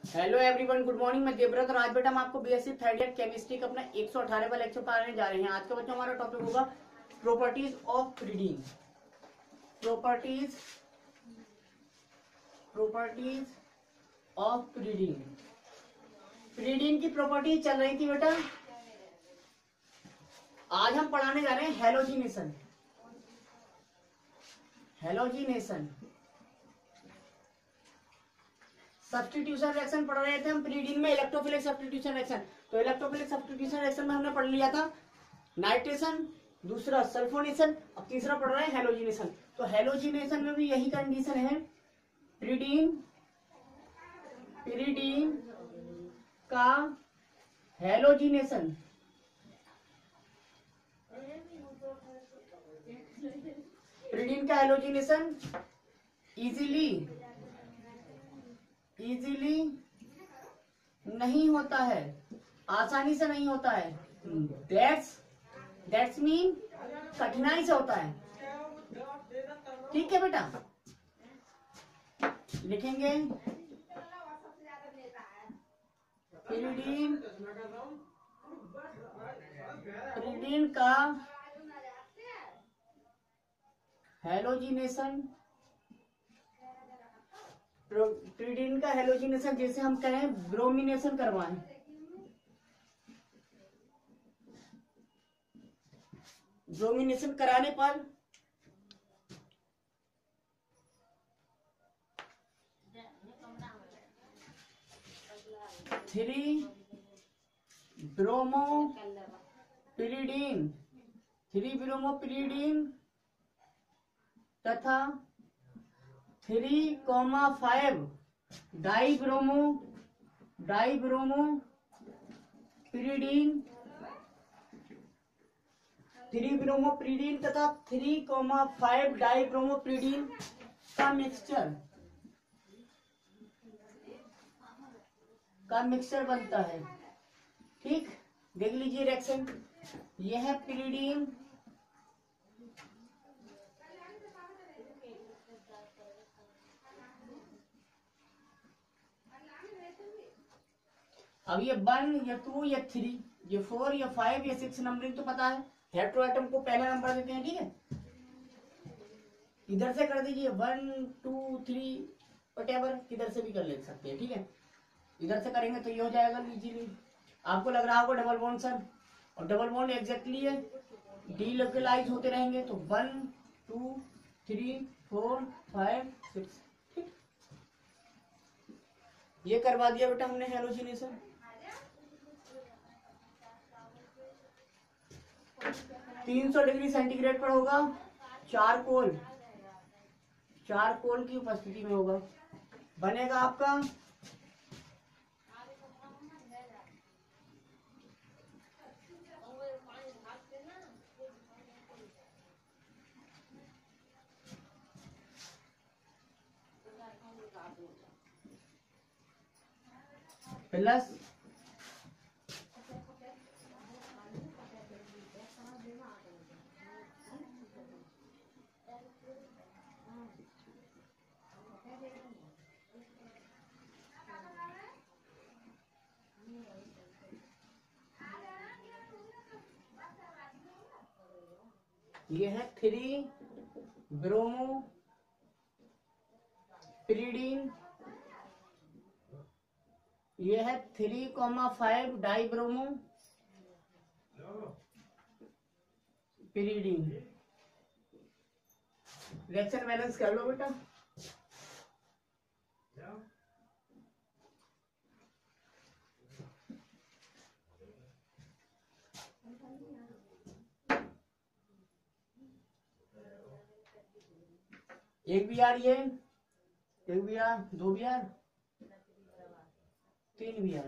Hello everyone, good morning. मैं देवव्रत और आज बेटा हम आपको बीएससी थर्ड ईयर केमिस्ट्री का अपना 118वां लेक्चर पढ़ाने जा रहे हैं। आज का बच्चों हमारा टॉपिक होगा properties of pyridine. Properties of pyridine. Pyridine की प्रॉपर्टी चल रही थी बेटा। आज हम पढ़ाने जा रहे हैं हेलोजिनेशन। सब्स्टिट्यूशन रिएक्शन पढ़ रहे थे हम प्रीडीन में, इलेक्ट्रोफिलिक सब्स्टिट्यूशन रिएक्शन। तो इलेक्ट्रोफिलिक सब्स्टिट्यूशन रिएक्शन में हमने पढ़ लिया था नाइट्रेशन, दूसरा सल्फोनेशन, अब तीसरा पढ़ रहे हैं हेलोजिनेशन। तो हेलोजिनेशन में भी यही कंडीशन है, प्रीडीन का हेलोजिनेशन इजीली नहीं होता है, आसानी से नहीं होता है। दैट्स मीन कठिनाई से होता है। ठीक है बेटा, लिखेंगे प्रीडीन का हेलोजिनेशन। प्रीडीन का हेलोजिनेशन जैसे हम कहें ब्रोमिनेशन करवाएं, ब्रोमिनेशन कराने पर थ्री ब्रोमोपिरीडीन तथा 3,5 डाइब्रोमोपिरीडीन तथा 3,5 डाइब्रोमोपिरीडीन का मिक्सचर बनता है। ठीक, देख लीजिए रिएक्शन। यह है पिरीडीन, अब ये 1 या 2 या 3 ये 4 या 5 या 6 नंबरिंग तो पता है। हेट्रो एटम को पहला नंबर देते हैं। ठीक है, इधर से कर दीजिए 1 2 3 वटेवर, किधर से भी कर ले सकते हैं। ठीक है, इधर से करेंगे तो ये हो जाएगा इजीली। आपको लग रहा होगा डबल बॉन्ड सर, और डबल बॉन्ड एग्जैक्टली है, डीलोकलाइज होते रहेंगे। तो 1 2 3 4 5 6। ठीक, ये करवा दिया बेटा हमने हेलोजिनेशन। 300 डिग्री सेंटीग्रेड पर होगा, चारकोल की उपस्थिति में होगा। बनेगा आपका प्लस ये है 3 ब्रोमोपिरीडीन, ये है 3,5 डाइब्रोमोपिरीडीन। रिएक्शन बैलेंस कर लो बेटा। एक बीआर, ये एक बीआर, 2 बीआर, 3 बीआर।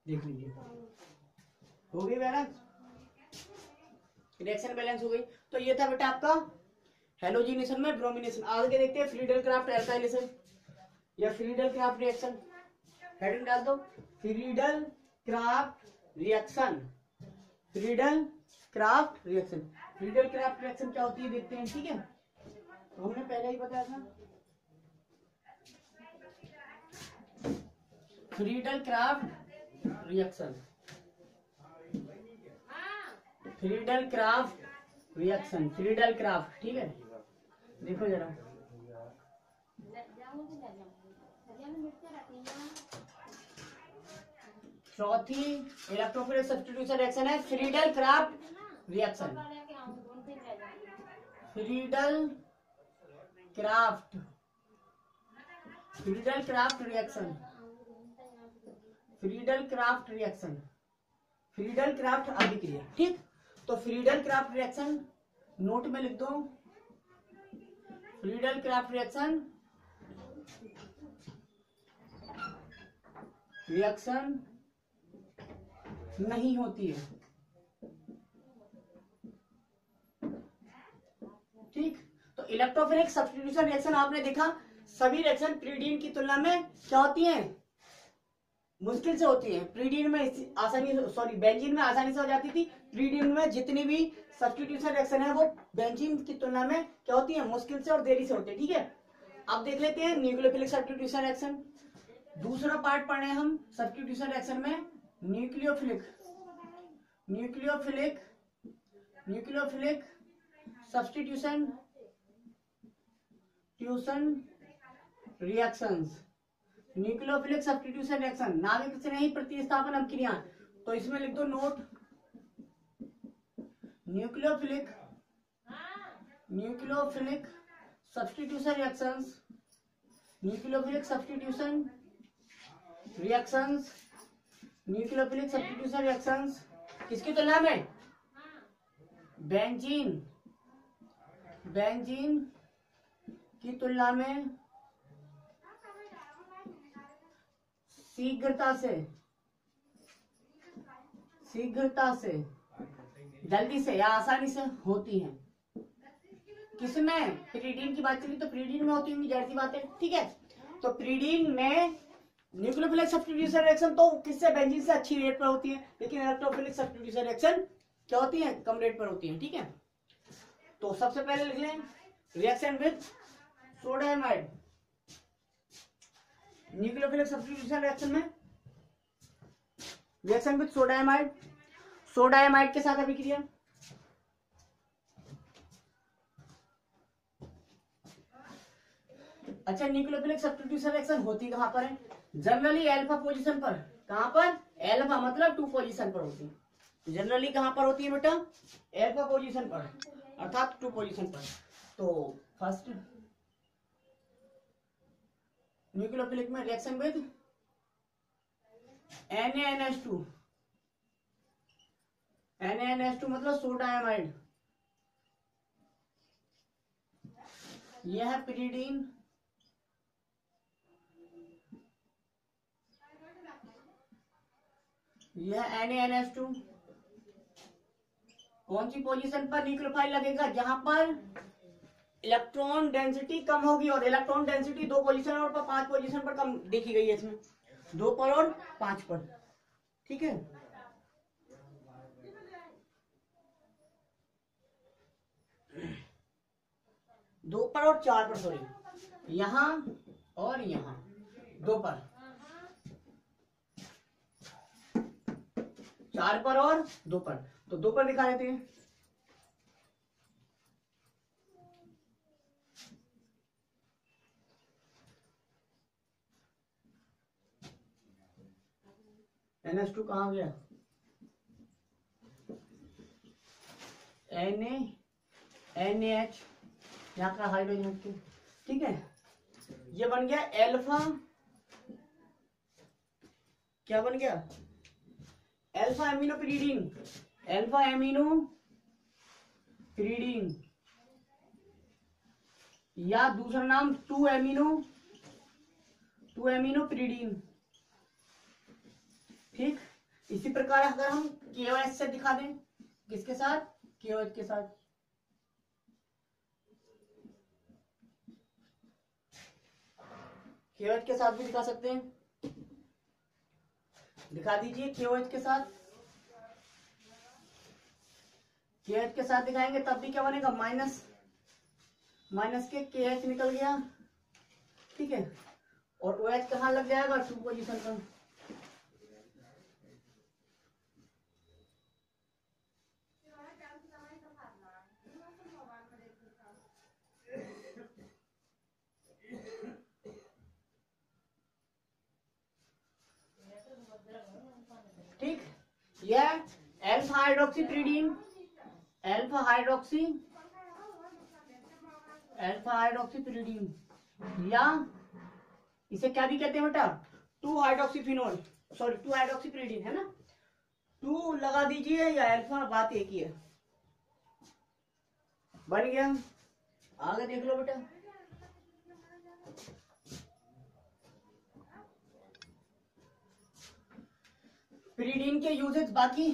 देख लीजिए हो गई बैलेंस, रिएक्शन बैलेंस हो गई। तो ये था बेटा आपका हेलोजिनेशन में ब्रोमिनेशन। आगे देखते हैं फ्रीडल क्राफ्ट एल्काइलेशन या फ्रीडल क्राफ्ट रिएक्शन। हेडिंग डाल दो, Friedel craft reaction. Friedel craft reaction, Friedel craft reaction क्या होती है देखते हैं, ठीक है। तो हमने पहले ही बताया था Friedel craft reaction, Friedel craft reaction, Friedel craft, ठीक है। देखो जरा, चौथी इलेक्ट्रोफिलिक सब्स्टिट्यूशन रिएक्शन है Friedel craft reaction. Friedel craft, Friedel craft reaction, Friedel craft reaction, Friedel craft अभिक्रिया, ठीक। तो फ्रीडल क्राफ्ट रिएक्शन नोट में लिख दो, फ्रीडल क्राफ्ट रिएक्शन, रिएक्शन नहीं होती है, ठीक। तो इलेक्ट्रोफिलिक सब्स्टिट्यूशन रिएक्शन आपने देखा, सभी रिएक्शन प्रीडीन की तुलना में क्या होती हैं, मुश्किल से होती है। प्रीडीन में आसानी, सॉरी बेंजीन में आसानी से हो जाती थी, प्रीडीन में जितनी भी सब्स्टिट्यूशन रिएक्शन है वो बेंजीन की तुलना में क्या होती है, मुश्किल से और देरी से होती है, ठीक है। अब देख लेते हैं न्यूक्लियोफिलिक सब्स्टिट्यूशन रिएक्शन, दूसरा पार्ट पढ़े हम सब्स्टिट्यूशन रिएक्शन में, nucleophilic, nucleophilic, nucleophilic substitution tuition reactions, nucleophilic substitution reaction, नाभिक से नहीं प्रतिस्थापन अभिक्रिया। तो इसमें लिख दो note, nucleophilic, nucleophilic substitution reactions, nucleophilic substitution reactions, nucleophilic substitution reactions किसकी तुलना में, बेंजीन, बेंजीन की तुलना में शीघ्रता से, शीघ्रता से, जल्दी से या आसानी से होती है। किसमें, प्रीडीन की बात चली तो प्रीडीन में होती होंगी, जाहिर सी बात है, ठीक है। तो प्रीडीन में न्यूक्लियोफिलिक सब्स्टिट्यूशन रिएक्शन तो किससे, बेंजीन से अच्छी रेट पर होती है, लेकिन इलेक्ट्रोफिलिक सब्स्टिट्यूशन रिएक्शन क्या होती है, कम रेट पर होती है, ठीक है। तो सबसे पहले लिख लें reaction with sodamide, nucleophilic substitution reaction में reaction with sodamide, sodamide के साथ अभिक्रिया, अच्छा न्यूक्लियोफिलिक सब्स्टिट्यूशन रिएक्शन होती कहां पर है, जनरली अल्फा पोजीशन पर, कहां पर, अल्फा मतलब 2 पोजीशन पर होती है, जनरली कहां पर होती है बेटा, अल्फा पोजीशन पर, अर्थात 2 पोजीशन पर। तो फर्स्ट न्यूक्लियोफिलिक में रिएक्शन विद NaNH2, NaNH2 मतलब सोडा एमाइड, यह है पिरीडीन, यह NaNH2 कौन सी पोजीशन पर न्यूक्लियोफाइल लगेगा, जहां पर इलेक्ट्रॉन डेंसिटी कम होगी, और इलेक्ट्रॉन डेंसिटी 2 पोजीशन और 5 पोजीशन पर कम देखी गई है, इसमें 2 पर और 5 पर, ठीक है। दो पर और 4 पर, सॉरी, यहां और यहां 2 पर, 4 पर और 2 पर, तो 2 पर दिखा देते हैं। NH2 कहां गया, NaNH यहाँ का हाइड्रोजन, ठीक है। ये बन गया एल्फा, क्या बन गया, alpha amino pyridine, alpha amino pyridine, या दूसरा नाम 2 एमिनो पिरीडीन, ठीक। इसी प्रकार अगर हम KOH से दिखा दें, किसके साथ, KOH के साथ, KOH के साथ भी दिखा सकते हैं, दिखा दीजिए KOH के साथ, KH के साथ दिखाएंगे तब भी क्या बनेगा, माइनस के KH निकल गया, ठीक है, और OH कहाँ लग जाएगा, 2 पोजीशन पर। ठीक, यह अल्फा हाइड्रोक्सीप्रिडीन, अल्फा हाइड्रोक्सीप्रिडीन, या इसे क्या भी कहते हैं बेटा, 2 हाइड्रोक्सीफिनोल, सॉरी 2 हाइड्रोक्सीप्रिडीन है ना, 2 लगा दीजिए या अल्फा, बात एक ही है, बन गया। आगे देख लो बेटा, पिरीडीन के यूजेज बाकी,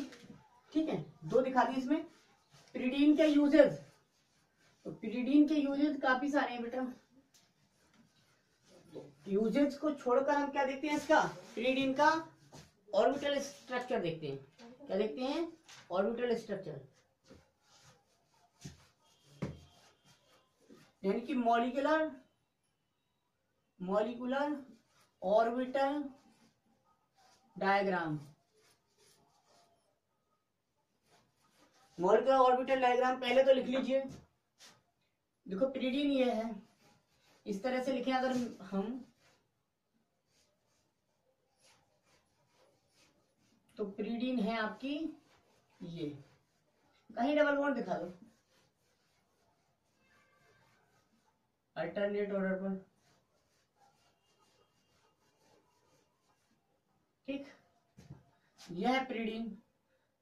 ठीक है, 2 दिखा दी इसमें पिरीडीन के यूजेज। तो पिरीडीन के यूजेज काफी सारे हैं बेटा, यूजेज को छोड़कर हम क्या देखते हैं, इसका पिरीडीन का ऑर्बिटल स्ट्रक्चर देखते हैं। क्या देखते हैं, ऑर्बिटल स्ट्रक्चर, यानी कि molecular orbital diagram. Molecular orbital diagram पहले तो लिख लीजिए। देखो पिरीडीन ये है, इस तरह से लिखें अगर हम, तो पिरीडीन है आपकी ये, कहीं डबल बॉन्ड दिखा दो अल्टरनेट ऑर्डर पर, ठीक, यह है पिरीडीन।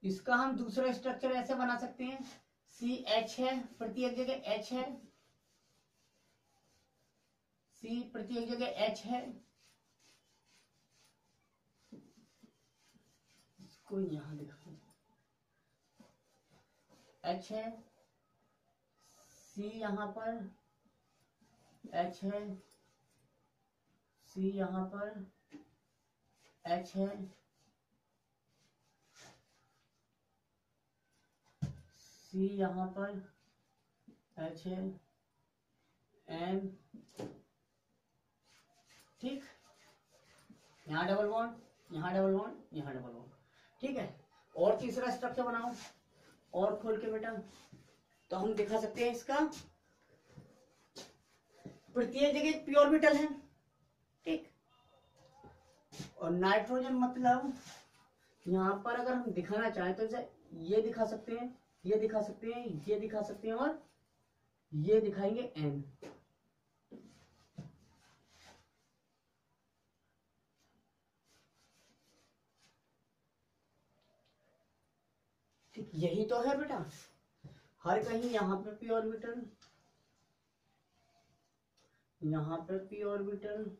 इसका हम दूसरा स्ट्रक्चर ऐसे बना सकते हैं, CH है, प्रत्येक जगह H है, C प्रत्येक जगह H है, इसको यहां दिखा, H है, C यहां पर H है, C यहां पर H है, C यहां पर H है, N, ठीक, यहाँ डबल बॉन्ड, यहाँ डबल बॉन्ड, यहाँ डबल बॉन्ड, ठीक है। और तीसरा स्ट्रक्चर बनाओ और खोल के बेटा, तो हम दिखा सकते हैं इसका प्रत्येक जगह p ऑर्बिटल है, ठीक, और नाइट्रोजन मतलब यहाँ पर अगर हम दिखाना चाहें तो ये दिखा सकते हैं, ये दिखा सकते हैं, ये दिखा सकते हैं, और ये दिखाएंगे N, ठीक, यही तो है बेटा, हर कहीं यहाँ पे p ऑर्बिटल, यहाँ पे p ऑर्बिटल,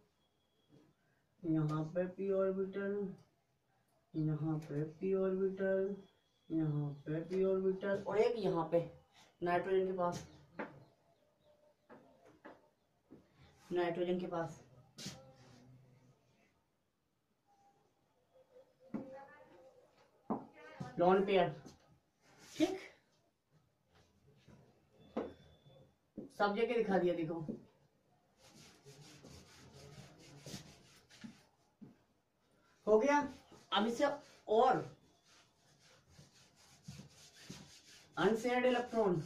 यहाँ पे p ऑर्बिटल, यहाँ पे p ऑर्बिटल, यहाँ पे p ऑर्बिटल, और एक यहाँ पे नाइट्रोजन के पास, नाइट्रोजन के पास, लॉन पेयर, ठीक, सब जगह दिखा दिया। देखो हो गया। अब इसे और unshared electron,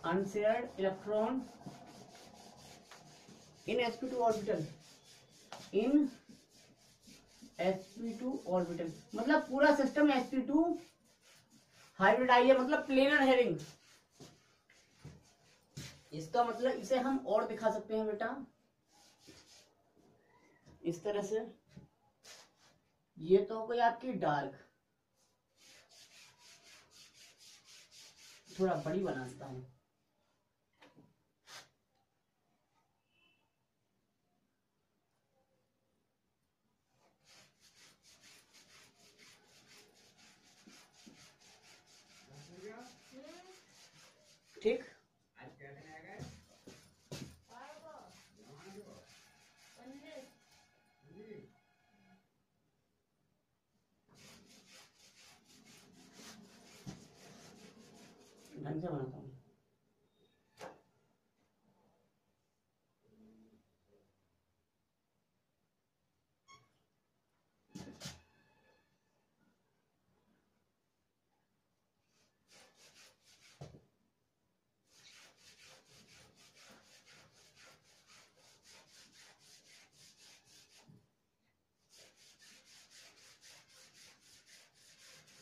unshared electron in sp2 orbital, in sp2 orbital, मतलब पूरा सिस्टम sp2 हाइब्रिडाइज है, मतलब प्लेनर हेरिंग। इसका मतलब इसे हम और दिखा सकते हैं बेटा इस तरह से, ये तो हो गई आपकी डार्क, थोड़ा बड़ी बनाता हूं, ठीक, ढंग से बनाता हूँ।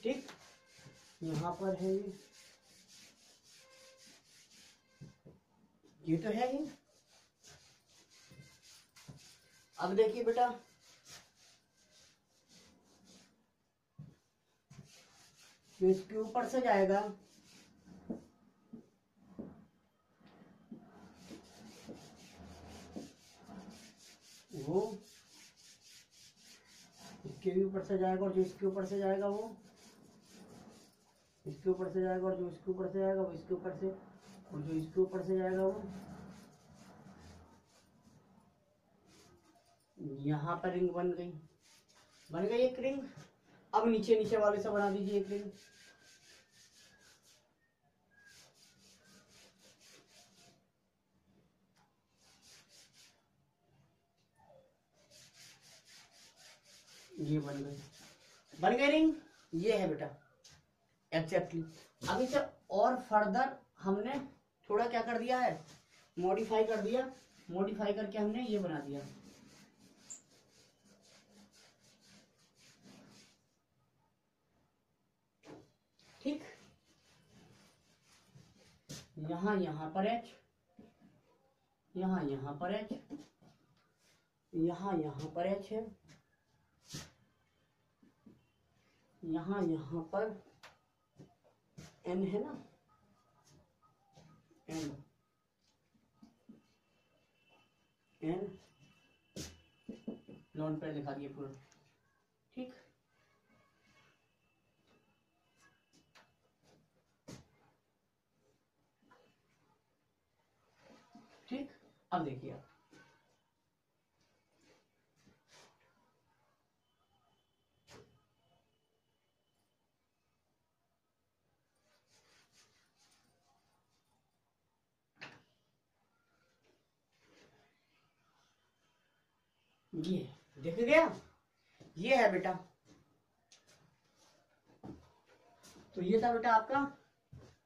ठीक, यहाँ पर है ये तो है ही। अब देखिए बेटा, जो इसके ऊपर से जाएगा वो इसके भी ऊपर से जाएगा, और जो इसके ऊपर से जाएगा वो इसके ऊपर से जाएगा, और जो इसके ऊपर से जाएगा वो इसके ऊपर से, और जो इसके ऊपर से जाएगा वो यहाँ पर रिंग बन गई एक रिंग। अब नीचे नीचे वाले से बना दीजिए एक रिंग। ये बन गई रिंग। ये है बेटा एग्जैक्टली। अब इसे और फर्दर हमने थोड़ा क्या कर दिया है, मॉडिफाई कर दिया। मॉडिफाई करके हमने ये बना दिया। ठीक, यहाँ पर एच, यहाँ पर एच, यहाँ पर एच है, यहाँ पर एन है ना, एन लोन पर लिखा दिए पूरा। ठीक, ठीक। अब देखिए आप, ये देख गया, ये है बेटा। तो ये था बेटा आपका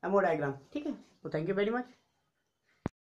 एमओ डायग्राम। ठीक है, तो थैंक यू वेरी मच।